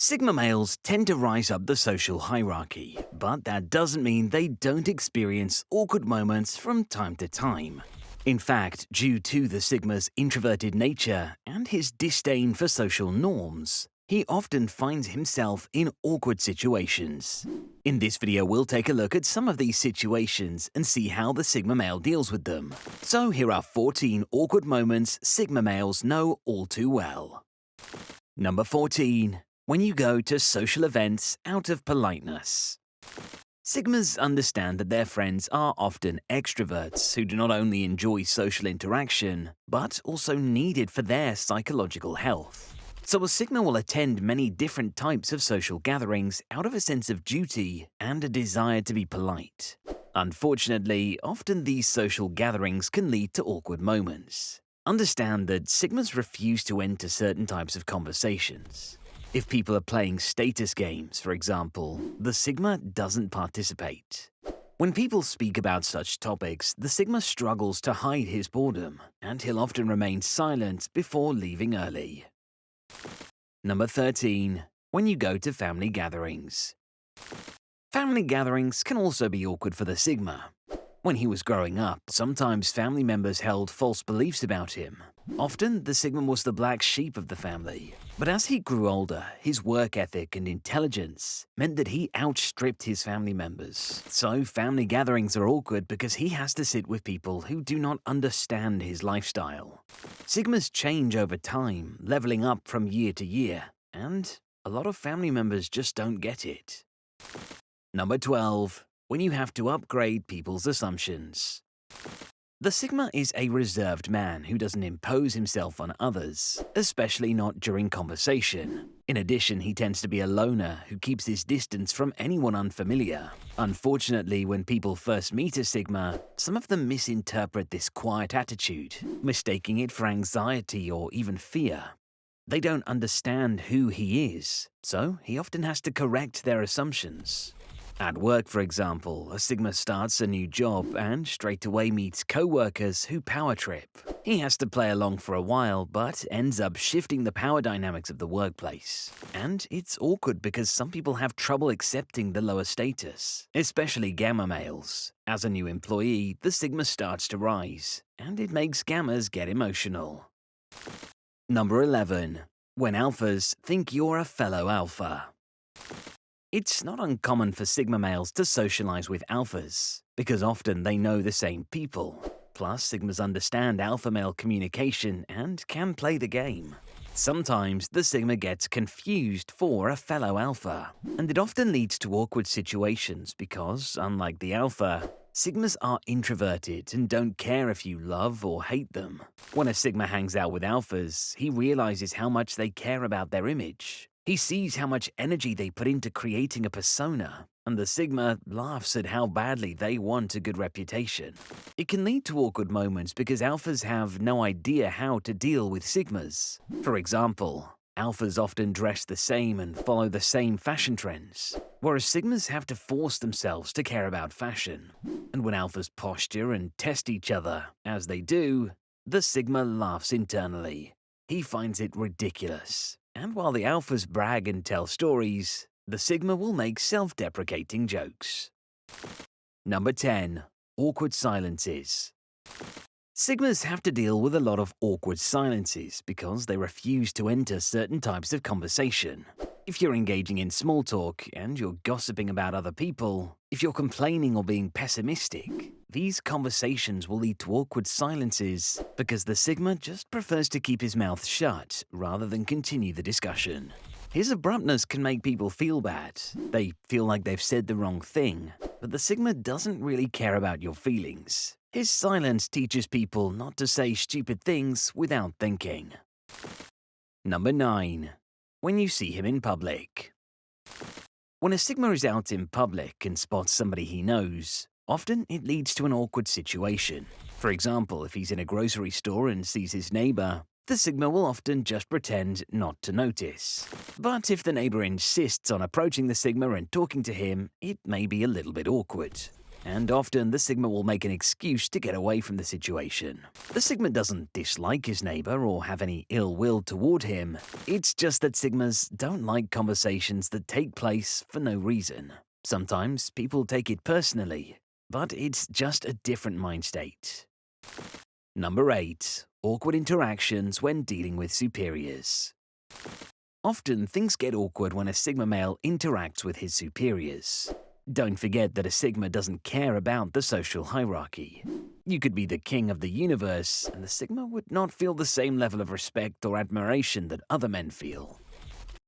Sigma males tend to rise up the social hierarchy, but that doesn't mean they don't experience awkward moments from time to time. In fact, due to the Sigma's introverted nature and his disdain for social norms, he often finds himself in awkward situations. In this video, we'll take a look at some of these situations and see how the Sigma male deals with them. So here are 14 awkward moments Sigma males know all too well. Number 14. When you go to social events out of politeness. Sigmas understand that their friends are often extroverts who do not only enjoy social interaction, but also need it for their psychological health. So a Sigma will attend many different types of social gatherings out of a sense of duty and a desire to be polite. Unfortunately, often these social gatherings can lead to awkward moments. Understand that Sigmas refuse to enter certain types of conversations. If people are playing status games, for example, the Sigma doesn't participate. When people speak about such topics, the Sigma struggles to hide his boredom, and he'll often remain silent before leaving early. Number 13. When you go to family gatherings. Family gatherings can also be awkward for the Sigma. When he was growing up, sometimes family members held false beliefs about him. Often, the Sigma was the black sheep of the family. But as he grew older, his work ethic and intelligence meant that he outstripped his family members. So family gatherings are awkward because he has to sit with people who do not understand his lifestyle. Sigmas change over time, leveling up from year to year, and a lot of family members just don't get it. Number 12. When you have to upgrade people's assumptions. The Sigma is a reserved man who doesn't impose himself on others, especially not during conversation. In addition, he tends to be a loner who keeps his distance from anyone unfamiliar. Unfortunately, when people first meet a Sigma, some of them misinterpret this quiet attitude, mistaking it for anxiety or even fear. They don't understand who he is, so he often has to correct their assumptions. At work, for example, a Sigma starts a new job and straight away meets co-workers who power trip. He has to play along for a while, but ends up shifting the power dynamics of the workplace. And it's awkward because some people have trouble accepting the lower status, especially Gamma males. As a new employee, the Sigma starts to rise, and it makes Gammas get emotional. Number 11. When Alphas think you're a fellow Alpha. It's not uncommon for Sigma males to socialize with Alphas, because often they know the same people. Plus, Sigmas understand Alpha male communication and can play the game. Sometimes the Sigma gets confused for a fellow Alpha, and it often leads to awkward situations because, unlike the Alpha, Sigmas are introverted and don't care if you love or hate them. When a Sigma hangs out with Alphas, he realizes how much they care about their image. He sees how much energy they put into creating a persona, and the Sigma laughs at how badly they want a good reputation. It can lead to awkward moments because Alphas have no idea how to deal with Sigmas. For example, Alphas often dress the same and follow the same fashion trends, whereas Sigmas have to force themselves to care about fashion. And when Alphas posture and test each other, as they do, the Sigma laughs internally. He finds it ridiculous. And while the Alphas brag and tell stories, the Sigma will make self-deprecating jokes. Number 10. Awkward silences. Sigmas have to deal with a lot of awkward silences because they refuse to enter certain types of conversation. If you're engaging in small talk and you're gossiping about other people, if you're complaining or being pessimistic, these conversations will lead to awkward silences because the Sigma just prefers to keep his mouth shut rather than continue the discussion. His abruptness can make people feel bad. They feel like they've said the wrong thing, but the Sigma doesn't really care about your feelings. His silence teaches people not to say stupid things without thinking. Number 9. When you see him in public. When a Sigma is out in public and spots somebody he knows, often it leads to an awkward situation. For example, if he's in a grocery store and sees his neighbor, the Sigma will often just pretend not to notice. But if the neighbor insists on approaching the Sigma and talking to him, it may be a little bit awkward. and often the Sigma will make an excuse to get away from the situation. The Sigma doesn't dislike his neighbor or have any ill will toward him. It's just that Sigmas don't like conversations that take place for no reason. Sometimes people take it personally, but it's just a different mind state. Number 8. Awkward interactions when dealing with superiors. Often things get awkward when a Sigma male interacts with his superiors. Don't forget that a Sigma doesn't care about the social hierarchy. You could be the king of the universe, and the Sigma would not feel the same level of respect or admiration that other men feel.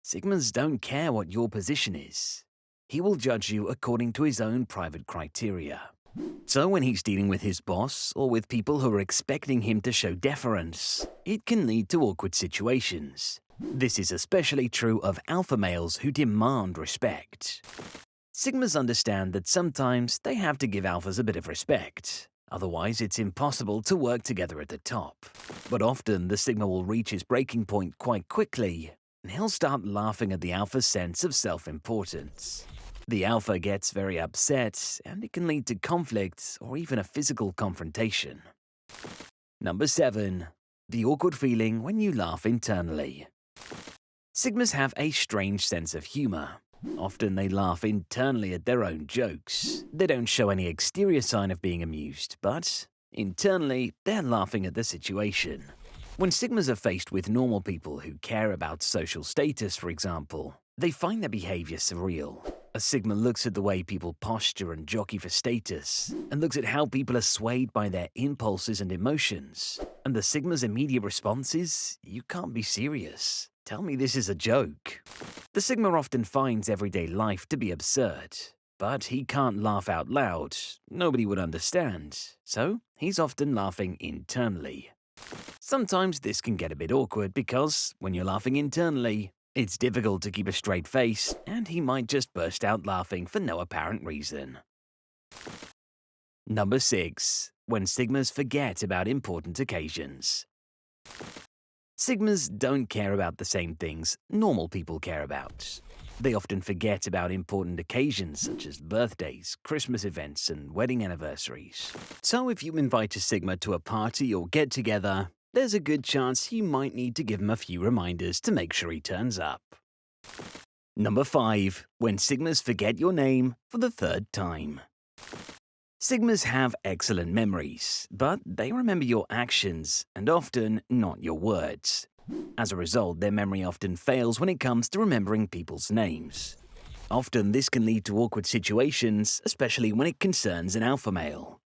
Sigmas don't care what your position is. He will judge you according to his own private criteria. So when he's dealing with his boss or with people who are expecting him to show deference, it can lead to awkward situations. This is especially true of alpha males who demand respect. Sigmas understand that sometimes they have to give alphas a bit of respect. Otherwise, it's impossible to work together at the top. But often, the Sigma will reach his breaking point quite quickly, and he'll start laughing at the alpha's sense of self-importance. The alpha gets very upset, and it can lead to conflict or even a physical confrontation. Number 7. The awkward feeling when you laugh internally. Sigmas have a strange sense of humor. Often they laugh internally at their own jokes. They don't show any exterior sign of being amused, but internally they're laughing at the situation. When Sigmas are faced with normal people who care about social status, for example, they find their behavior surreal. A Sigma looks at the way people posture and jockey for status, and looks at how people are swayed by their impulses and emotions. And the Sigma's immediate response is, "You can't be serious. Tell me this is a joke." The Sigma often finds everyday life to be absurd, but he can't laugh out loud. Nobody would understand, so he's often laughing internally. Sometimes this can get a bit awkward because when you're laughing internally, it's difficult to keep a straight face, and he might just burst out laughing for no apparent reason. Number 6. When Sigmas forget about important occasions. Sigmas don't care about the same things normal people care about. They often forget about important occasions such as birthdays, Christmas events, and wedding anniversaries. So if you invite a Sigma to a party or get-together, there's a good chance you might need to give him a few reminders to make sure he turns up. Number 5. When Sigmas forget your name for the 3rd time. Sigmas have excellent memories, but they remember your actions and often not your words. As a result, their memory often fails when it comes to remembering people's names. Often this can lead to awkward situations, especially when it concerns an alpha male.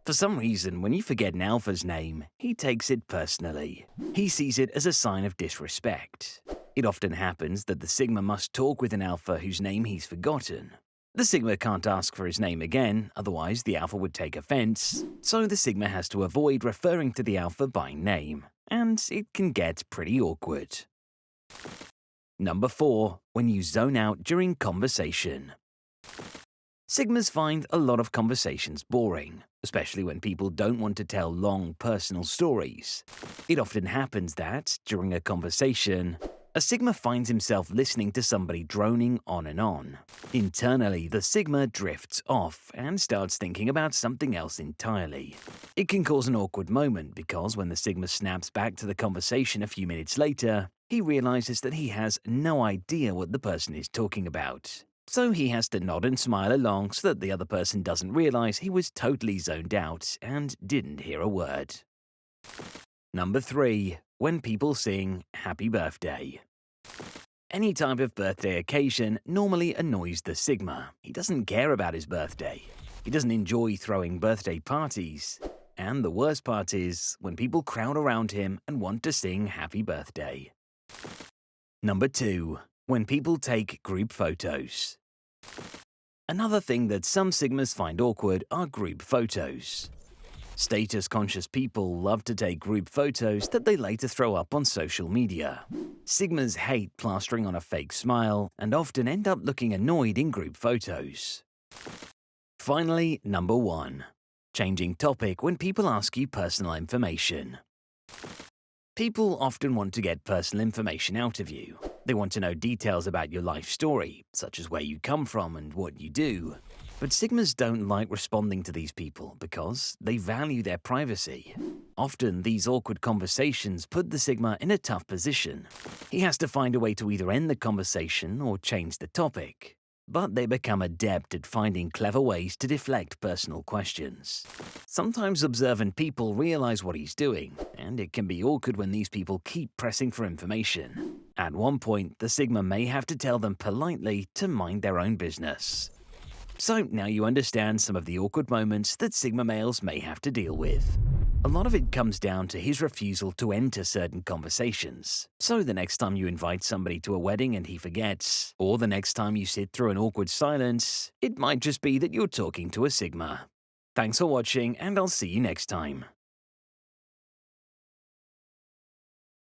For some reason, when you forget an alpha's name, he takes it personally. He sees it as a sign of disrespect. It often happens that the Sigma must talk with an alpha whose name he's forgotten. The Sigma can't ask for his name again, otherwise the alpha would take offense, so the Sigma has to avoid referring to the alpha by name, and it can get pretty awkward. Number 4. When you zone out during conversation. Sigmas find a lot of conversations boring, especially when people don't want to tell long personal stories. It often happens that, during a conversation, a Sigma finds himself listening to somebody droning on and on. Internally, the Sigma drifts off and starts thinking about something else entirely. It can cause an awkward moment because when the Sigma snaps back to the conversation a few minutes later, he realizes that he has no idea what the person is talking about. So he has to nod and smile along so that the other person doesn't realize he was totally zoned out and didn't hear a word. Number 3. When people sing Happy Birthday. Any type of birthday occasion normally annoys the Sigma. He doesn't care about his birthday. He doesn't enjoy throwing birthday parties. And the worst part is when people crowd around him and want to sing Happy Birthday. Number 2. When people take group photos. Another thing that some Sigmas find awkward are group photos. Status-conscious people love to take group photos that they later throw up on social media. Sigmas hate plastering on a fake smile and often end up looking annoyed in group photos. Finally, number 1. Changing topic when people ask you personal information. People often want to get personal information out of you. They want to know details about your life story, such as where you come from and what you do. But Sigmas don't like responding to these people because they value their privacy. Often, these awkward conversations put the Sigma in a tough position. He has to find a way to either end the conversation or change the topic. But they become adept at finding clever ways to deflect personal questions. Sometimes observant people realize what he's doing, and it can be awkward when these people keep pressing for information. At one point, the Sigma may have to tell them politely to mind their own business. So now you understand some of the awkward moments that Sigma males may have to deal with. A lot of it comes down to his refusal to enter certain conversations. So the next time you invite somebody to a wedding and he forgets, or the next time you sit through an awkward silence, it might just be that you're talking to a Sigma. Thanks for watching, and I'll see you next time.